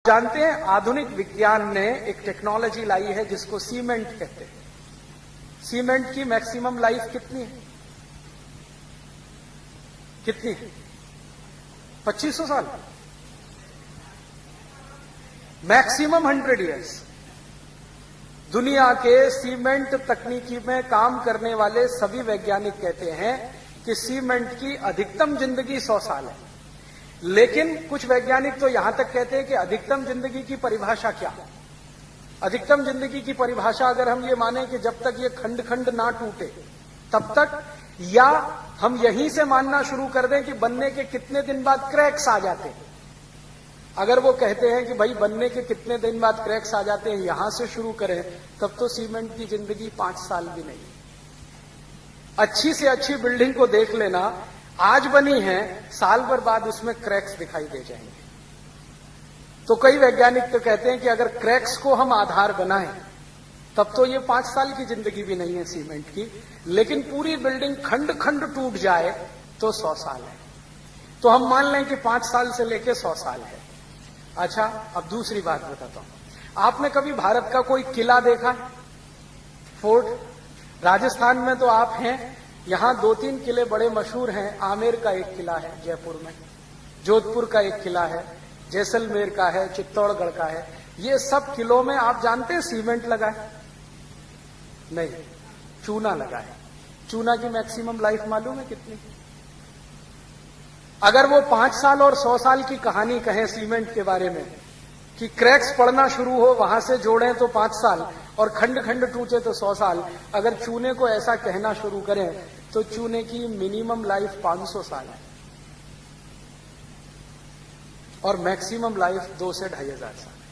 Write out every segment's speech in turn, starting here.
जानते हैं आधुनिक विज्ञान ने एक टेक्नोलॉजी लाई है जिसको सीमेंट कहते हैं। सीमेंट की मैक्सिमम लाइफ कितनी है? कितनी है? 2500 साल, मैक्सिमम 100 इयर्स। दुनिया के सीमेंट तकनीकी में काम करने वाले सभी वैज्ञानिक कहते हैं कि सीमेंट की अधिकतम जिंदगी 100 साल है। लेकिन कुछ वैज्ञानिक तो यहां तक कहते हैं कि अधिकतम जिंदगी की परिभाषा क्या है? अधिकतम जिंदगी की परिभाषा अगर हम ये माने कि जब तक ये खंड खंड ना टूटे तब तक, या हम यहीं से मानना शुरू कर दें कि बनने के कितने दिन बाद क्रैक्स आ जाते हैं। अगर वो कहते हैं कि भाई बनने के कितने दिन बाद क्रैक्स आ जाते हैं, यहां से शुरू करें, तब तो सीमेंट की जिंदगी 5 साल भी नहीं। अच्छी से अच्छी बिल्डिंग को देख लेना, आज बनी है, साल भर बाद उसमें क्रैक्स दिखाई दे जाएंगे। तो कई वैज्ञानिक तो कहते हैं कि अगर क्रैक्स को हम आधार बनाएं तब तो ये 5 साल की जिंदगी भी नहीं है सीमेंट की, लेकिन पूरी बिल्डिंग खंड खंड टूट जाए तो 100 साल है। तो हम मान लें कि 5 साल से लेकर 100 साल है। अच्छा, अब दूसरी बात बताता हूं। आपने कभी भारत का कोई किला देखा है? फोर्ट? राजस्थान में तो आप हैं, यहां 2-3 किले बड़े मशहूर हैं। आमेर का एक किला है जयपुर में, जोधपुर का एक किला है, जैसलमेर का है, चित्तौड़गढ़ का है। ये सब किलों में आप जानते हैं सीमेंट लगा है? नहीं, चूना लगा है। चूना की मैक्सिमम लाइफ मालूम है कितनी? अगर वो 5 साल और 100 साल की कहानी कहें सीमेंट के बारे में कि क्रैक्स पड़ना शुरू हो, वहां से जोड़ें तो 5 साल और खंड खंड टूटे तो 100 साल, अगर चूने को ऐसा कहना शुरू करें तो चूने की मिनिमम लाइफ 500 साल है और मैक्सिमम लाइफ 2 से 2500 साल है।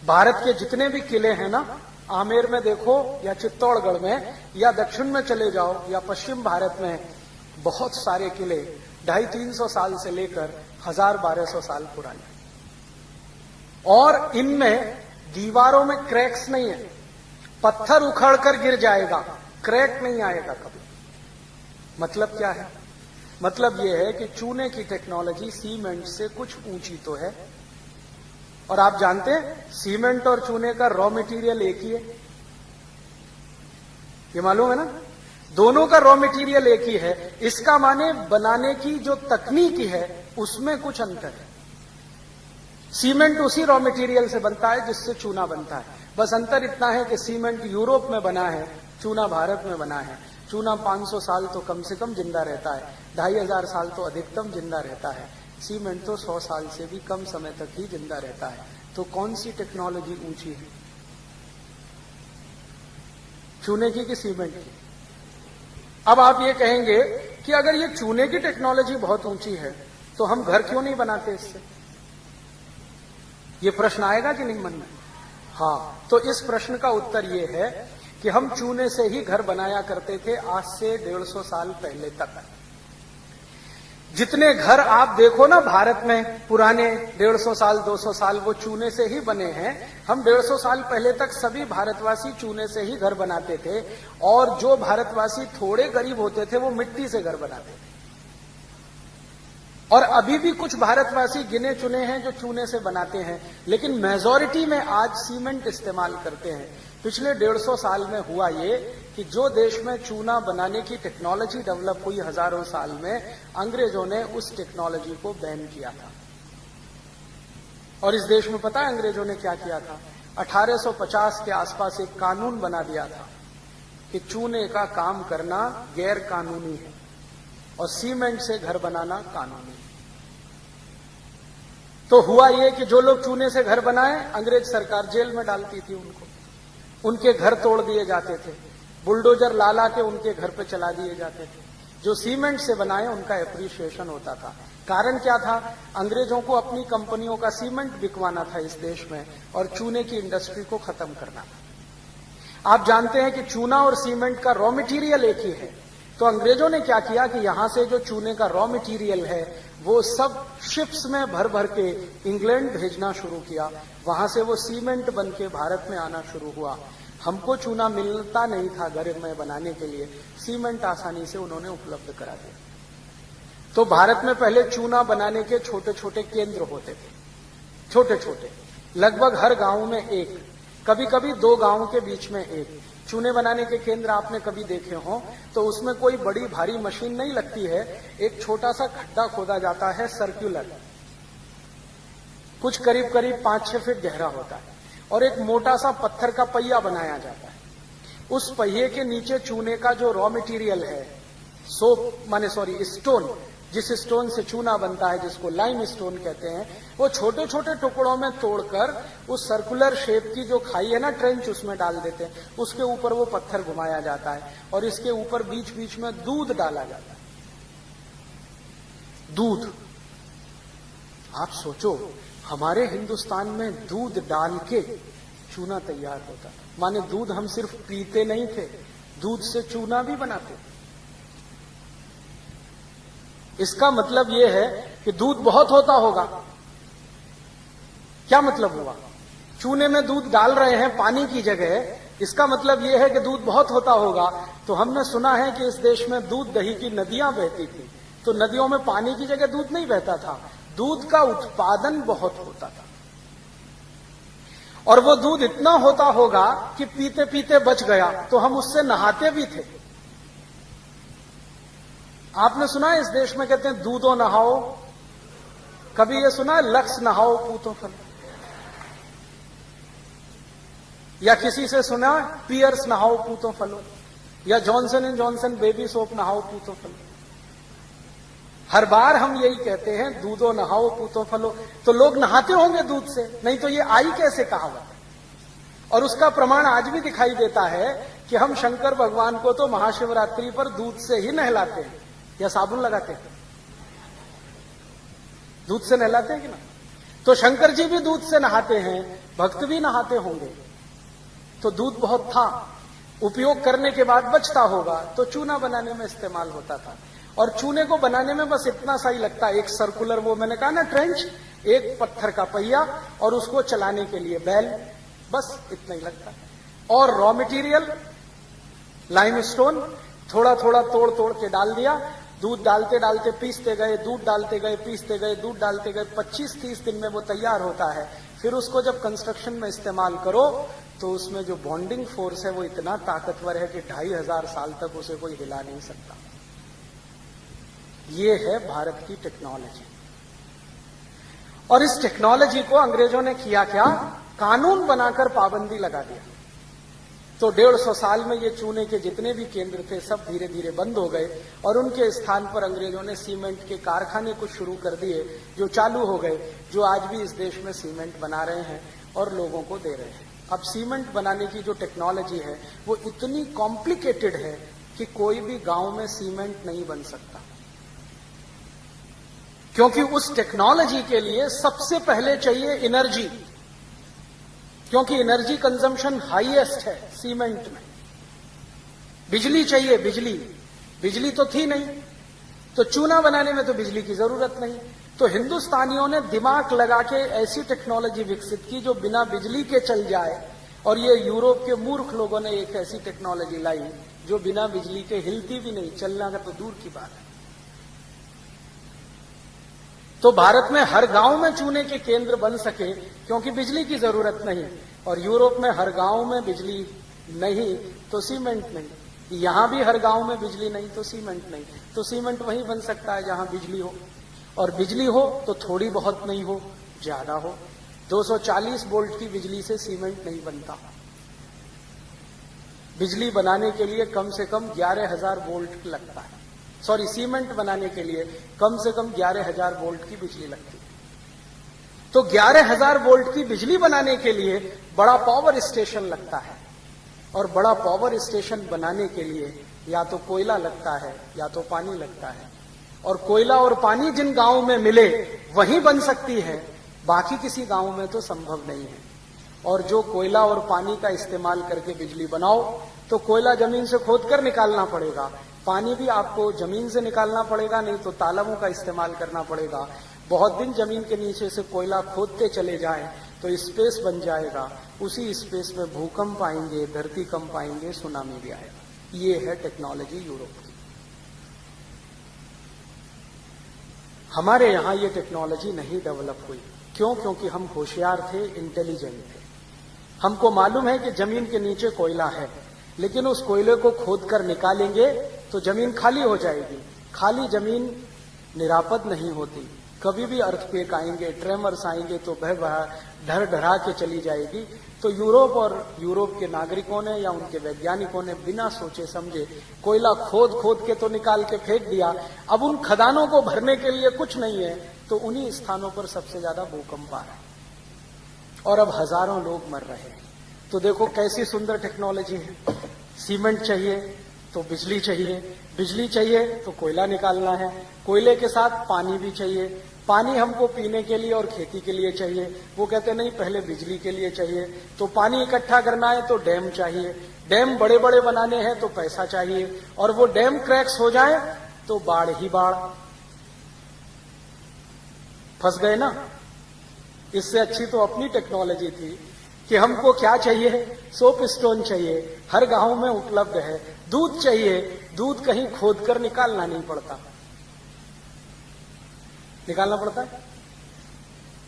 भारत के जितने भी किले हैं ना, आमेर में देखो या चित्तौड़गढ़ में या दक्षिण में चले जाओ या पश्चिम भारत में, बहुत सारे किले 250-300 साल से लेकर 1000-1200 साल पुराने, और इनमें दीवारों में क्रैक्स नहीं है। पत्थर उखड़कर गिर जाएगा, क्रैक नहीं आएगा कभी। मतलब क्या है? मतलब यह है कि चूने की टेक्नोलॉजी सीमेंट से कुछ ऊंची तो है। और आप जानते हैं सीमेंट और चूने का रॉ मटेरियल एक ही है, ये मालूम है ना? दोनों का रॉ मटेरियल एक ही है। इसका माने बनाने की जो तकनीकी है उसमें कुछ अंतर है। सीमेंट उसी रॉ मटेरियल से बनता है जिससे चूना बनता है, बस अंतर इतना है कि सीमेंट यूरोप में बना है, चूना भारत में बना है। चूना 500 साल तो कम से कम जिंदा रहता है, 2500 साल तो अधिकतम जिंदा रहता है। सीमेंट तो 100 साल से भी कम समय तक ही जिंदा रहता है। तो कौन सी टेक्नोलॉजी ऊंची है, चूने की कि सीमेंट की? अब आप ये कहेंगे कि अगर ये चूने की टेक्नोलॉजी बहुत ऊंची है तो हम घर क्यों नहीं बनाते इससे? ये प्रश्न आएगा कि नहीं मन में? हाँ, तो इस प्रश्न का उत्तर ये है कि हम चूने से ही घर बनाया करते थे आज से 150 साल पहले तक। जितने घर आप देखो ना भारत में पुराने 150 साल 200 साल, वो चूने से ही बने हैं। हम 150 साल पहले तक सभी भारतवासी चूने से ही घर बनाते थे, और जो भारतवासी थोड़े गरीब होते थे वो मिट्टी से घर बनाते थे। और अभी भी कुछ भारतवासी गिने चुने हैं जो चूने से बनाते हैं, लेकिन मेजॉरिटी में आज सीमेंट इस्तेमाल करते हैं। पिछले 150 साल में हुआ ये कि जो देश में चूना बनाने की टेक्नोलॉजी डेवलप हुई हजारों साल में, अंग्रेजों ने उस टेक्नोलॉजी को बैन किया था। और इस देश में पता है अंग्रेजों ने क्या किया था? 1850 के आसपास एक कानून बना दिया था कि चूने का काम करना गैर कानूनी है और सीमेंट से घर बनाना कानूनी है। तो हुआ ये कि जो लोग चूने से घर बनाए, अंग्रेज सरकार जेल में डालती थी उनको, उनके घर तोड़ दिए जाते थे, बुलडोजर ला के उनके घर पे चला दिए जाते थे। जो सीमेंट से बनाए उनका एप्रिसिएशन होता था। कारण क्या था? अंग्रेजों को अपनी कंपनियों का सीमेंट बिकवाना था इस देश में और चूने की इंडस्ट्री को खत्म करना था। आप जानते हैं कि चूना और सीमेंट का रॉ मटेरियल एक ही है। तो अंग्रेजों ने क्या किया कि यहां से जो चूने का रॉ मटेरियल है वो सब शिप्स में भर भर के इंग्लैंड भेजना शुरू किया। वहां से वो सीमेंट बन के भारत में आना शुरू हुआ। हमको चूना मिलता नहीं था घर में बनाने के लिए, सीमेंट आसानी से उन्होंने उपलब्ध करा दिया। तो भारत में पहले चूना बनाने के छोटे छोटे केंद्र होते थे, छोटे छोटे, लगभग हर गांव में एक, कभी कभी 2 गांव के बीच में एक चूने बनाने के केंद्र आपने कभी देखे हो तो उसमें कोई बड़ी भारी मशीन नहीं लगती है। एक छोटा सा खड्डा खोदा जाता है, सर्कुलर, कुछ करीब करीब 5-6 फीट गहरा होता है, और एक मोटा सा पत्थर का पहिया बनाया जाता है। उस पहिए के नीचे चूने का जो रॉ मटेरियल है, स्टोन, जिस स्टोन से चूना बनता है, जिसको लाइम स्टोन कहते हैं, वो छोटे छोटे टुकड़ों में तोड़कर उस सर्कुलर शेप की जो खाई है ना, ट्रेंच, उसमें डाल देते हैं। उसके ऊपर वो पत्थर घुमाया जाता है और इसके ऊपर बीच बीच में दूध डाला जाता है। दूध, आप सोचो, हमारे हिंदुस्तान में दूध डाल के चूना तैयार होता, माने दूध हम सिर्फ पीते नहीं थे, दूध से चूना भी बनाते थे। इसका मतलब यह है कि दूध बहुत होता होगा। क्या मतलब हुआ? चूने में दूध डाल रहे हैं पानी की जगह, इसका मतलब यह है कि दूध बहुत होता होगा। तो हमने सुना है कि इस देश में दूध दही की नदियां बहती थी, तो नदियों में पानी की जगह दूध नहीं बहता था, दूध का उत्पादन बहुत होता था, और वो दूध इतना होता होगा कि पीते पीते बच गया तो हम उससे नहाते भी थे। आपने सुना है इस देश में कहते हैं दूधो नहाओ, कभी ये सुना है लक्स नहाओ पूतो फल, या किसी से सुना पियर्स नहाओ पूतो फलो, या Johnson and Johnson baby soap नहाओ पूतो फलो? हर बार हम यही कहते हैं दूधो नहाओ पूतो फलो, तो लोग नहाते होंगे दूध से, नहीं तो ये आई कैसे कहावत? और उसका प्रमाण आज भी दिखाई देता है कि हम शंकर भगवान को तो महाशिवरात्रि पर दूध से ही नहलाते हैं, या साबुन लगाते हैं, दूध से नहलाते हैं कि ना? तो शंकर जी भी दूध से नहाते हैं, भक्त भी नहाते होंगे। तो दूध बहुत था, उपयोग करने के बाद बचता होगा, तो चूना बनाने में इस्तेमाल होता था। और चूने को बनाने में बस इतना सा ही लगता है, एक सर्कुलर, वो मैंने कहा ना ट्रेंच, एक पत्थर का पहिया, और उसको चलाने के लिए बैल, बस इतना ही लगता है। और रॉ मटेरियल लाइमस्टोन, थोड़ा थोड़ा तोड़ तोड़ के डाल दिया, दूध डालते डालते पीसते गए, दूध डालते गए, पीसते गए, दूध डालते गए, 25-30 दिन में वो तैयार होता है। फिर उसको जब कंस्ट्रक्शन में इस्तेमाल करो तो उसमें जो बॉन्डिंग फोर्स है वो इतना ताकतवर है कि 2500 साल तक उसे कोई हिला नहीं सकता। ये है भारत की टेक्नोलॉजी। और इस टेक्नोलॉजी को अंग्रेजों ने किया क्या? कानून बनाकर पाबंदी लगा दिया। तो 150 साल में ये चूने के जितने भी केंद्र थे सब धीरे धीरे बंद हो गए, और उनके स्थान पर अंग्रेजों ने सीमेंट के कारखाने कुछ शुरू कर दिए, जो चालू हो गए, जो आज भी इस देश में सीमेंट बना रहे हैं और लोगों को दे रहे हैं। अब सीमेंट बनाने की जो टेक्नोलॉजी है वो इतनी कॉम्प्लिकेटेड है कि कोई भी गांव में सीमेंट नहीं बन सकता, क्योंकि उस टेक्नोलॉजी के लिए सबसे पहले चाहिए एनर्जी, क्योंकि एनर्जी कंजम्पशन हाईएस्ट है सीमेंट में। बिजली चाहिए, बिजली तो थी नहीं, तो चूना बनाने में तो बिजली की जरूरत नहीं। तो हिंदुस्तानियों ने दिमाग लगा के ऐसी टेक्नोलॉजी विकसित की जो बिना बिजली के चल जाए, और ये यूरोप के मूर्ख लोगों ने एक ऐसी टेक्नोलॉजी लाई जो बिना बिजली के हिलती भी नहीं, चलना का तो दूर की बात है। तो भारत में हर गांव में चूने के केंद्र बन सके क्योंकि बिजली की जरूरत नहीं, और यूरोप में हर गांव में बिजली नहीं तो सीमेंट नहीं, यहां भी हर गांव में बिजली नहीं तो सीमेंट नहीं, तो सीमेंट वहीं बन सकता है जहां बिजली हो, और बिजली हो तो थोड़ी बहुत नहीं हो, ज्यादा हो। 240 वोल्ट की बिजली से सीमेंट नहीं बनता। बिजली बनाने के लिए कम से कम 11,000 वोल्ट लगता है, सीमेंट बनाने के लिए कम से कम 11,000 वोल्ट की बिजली लगती है। तो 11,000 वोल्ट की बिजली बनाने के लिए बड़ा पावर स्टेशन लगता है, और बड़ा पावर स्टेशन बनाने के लिए या तो कोयला लगता है या तो पानी लगता है, और कोयला और पानी जिन गांवों में मिले वहीं बन सकती है, बाकी किसी गांव में तो संभव नहीं है। और जो कोयला और पानी का इस्तेमाल करके बिजली बनाओ तो कोयला जमीन से खोदकर निकालना पड़ेगा, पानी भी आपको जमीन से निकालना पड़ेगा, नहीं तो तालाबों का इस्तेमाल करना पड़ेगा। बहुत दिन जमीन के नीचे से कोयला खोदते चले जाएं तो स्पेस बन जाएगा, उसी स्पेस में भूकंप आएंगे, धरती कंप आएंगे, सुनामी भी आएगा। ये है टेक्नोलॉजी यूरोप की। हमारे यहां ये टेक्नोलॉजी नहीं डेवलप हुई। क्यों? क्योंकि हम होशियार थे, इंटेलिजेंट थे। हमको मालूम है कि जमीन के नीचे कोयला है, लेकिन उस कोयले को खोद कर निकालेंगे तो जमीन खाली हो जाएगी। खाली जमीन निरापद नहीं होती। कभी भी अर्थक्वेक आएंगे, ट्रेमर्स आएंगे तो ढर ढरा के चली जाएगी। तो यूरोप और यूरोप के नागरिकों ने या उनके वैज्ञानिकों ने बिना सोचे समझे कोयला खोद खोद के तो निकाल के फेंक दिया। अब उन खदानों को भरने के लिए कुछ नहीं है, तो उन्हीं स्थानों पर सबसे ज्यादा भूकंप आ रहा है और अब हजारों लोग मर रहे हैं। तो देखो कैसी सुंदर टेक्नोलॉजी है। सीमेंट चाहिए तो बिजली चाहिए, बिजली चाहिए तो कोयला निकालना है, कोयले के साथ पानी भी चाहिए। पानी हमको पीने के लिए और खेती के लिए चाहिए। वो कहते नहीं, पहले बिजली के लिए चाहिए। तो पानी इकट्ठा करना है तो डैम चाहिए, डैम बड़े बड़े बनाने हैं तो पैसा चाहिए, और वो डैम क्रैक्स हो जाए तो बाढ़ ही बाढ़। फंस गए ना। इससे अच्छी तो अपनी टेक्नोलॉजी थी कि हमको क्या चाहिए, सोप स्टोन चाहिए, हर गांव में उपलब्ध है। दूध चाहिए, दूध कहीं खोद कर निकालना नहीं पड़ता। निकालना पड़ता है?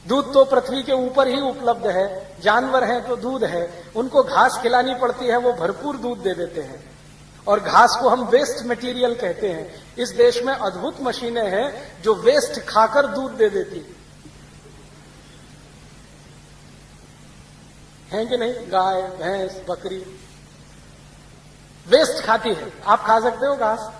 दूध तो पृथ्वी के ऊपर ही उपलब्ध है। जानवर हैं तो दूध है, उनको घास खिलानी पड़ती है, वो भरपूर दूध दे देते हैं। और घास को हम वेस्ट मटेरियल कहते हैं। इस देश में अद्भुत मशीनें हैं जो वेस्ट खाकर दूध दे देती हैं कि नहीं? गाय, भैंस, बकरी वेस्ट खाती है। आप खा सकते हो घास?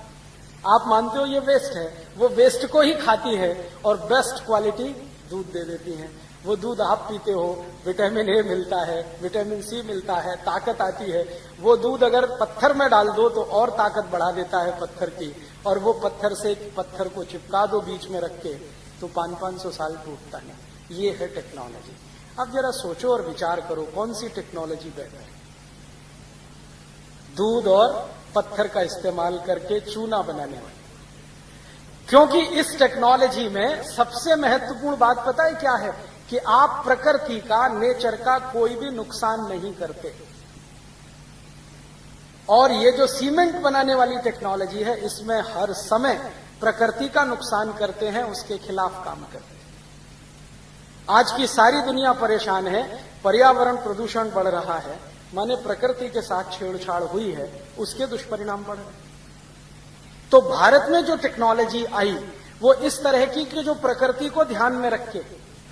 आप मानते हो ये वेस्ट है? वो वेस्ट को ही खाती है और बेस्ट क्वालिटी दूध दे देती हैं। वो दूध आप पीते हो, विटामिन ए मिलता है, विटामिन सी मिलता है, ताकत आती है। वो दूध अगर पत्थर में डाल दो तो और ताकत बढ़ा देता है पत्थर की, और वो पत्थर से पत्थर को चिपका दो बीच में रख के तो 500-500 साल टूटता नहीं। ये है टेक्नोलॉजी। अब जरा सोचो और विचार करो, कौन सी टेक्नोलॉजी बेहतर है? दूध और पत्थर का इस्तेमाल करके चूना बनाने वाली। क्योंकि इस टेक्नोलॉजी में सबसे महत्वपूर्ण बात पता है क्या है? कि आप प्रकृति का, नेचर का कोई भी नुकसान नहीं करते। और ये जो सीमेंट बनाने वाली टेक्नोलॉजी है, इसमें हर समय प्रकृति का नुकसान करते हैं, उसके खिलाफ काम करते हैं। आज की सारी दुनिया परेशान है, पर्यावरण प्रदूषण बढ़ रहा है, माने प्रकृति के साथ छेड़छाड़ हुई है, उसके दुष्परिणाम बढ़ रहे हैं। तो भारत में जो टेक्नोलॉजी आई वो इस तरह की कि जो प्रकृति को ध्यान में रख के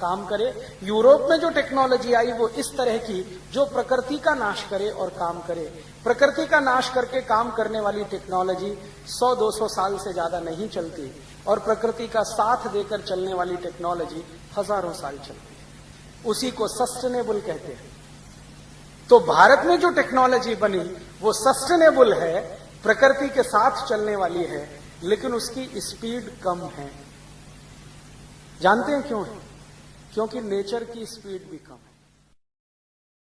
काम करे। यूरोप में जो टेक्नोलॉजी आई वो इस तरह की जो प्रकृति का नाश करे और काम करे। प्रकृति का नाश करके काम करने वाली टेक्नोलॉजी 100-200 साल से ज्यादा नहीं चलती, और प्रकृति का साथ देकर चलने वाली टेक्नोलॉजी हजारों साल चलती है। उसी को सस्टेनेबल कहते हैं। तो भारत में जो टेक्नोलॉजी बनी वो सस्टेनेबल है, प्रकृति के साथ चलने वाली है, लेकिन उसकी स्पीड कम है। जानते हैं क्यों है? क्योंकि नेचर की स्पीड भी कम है।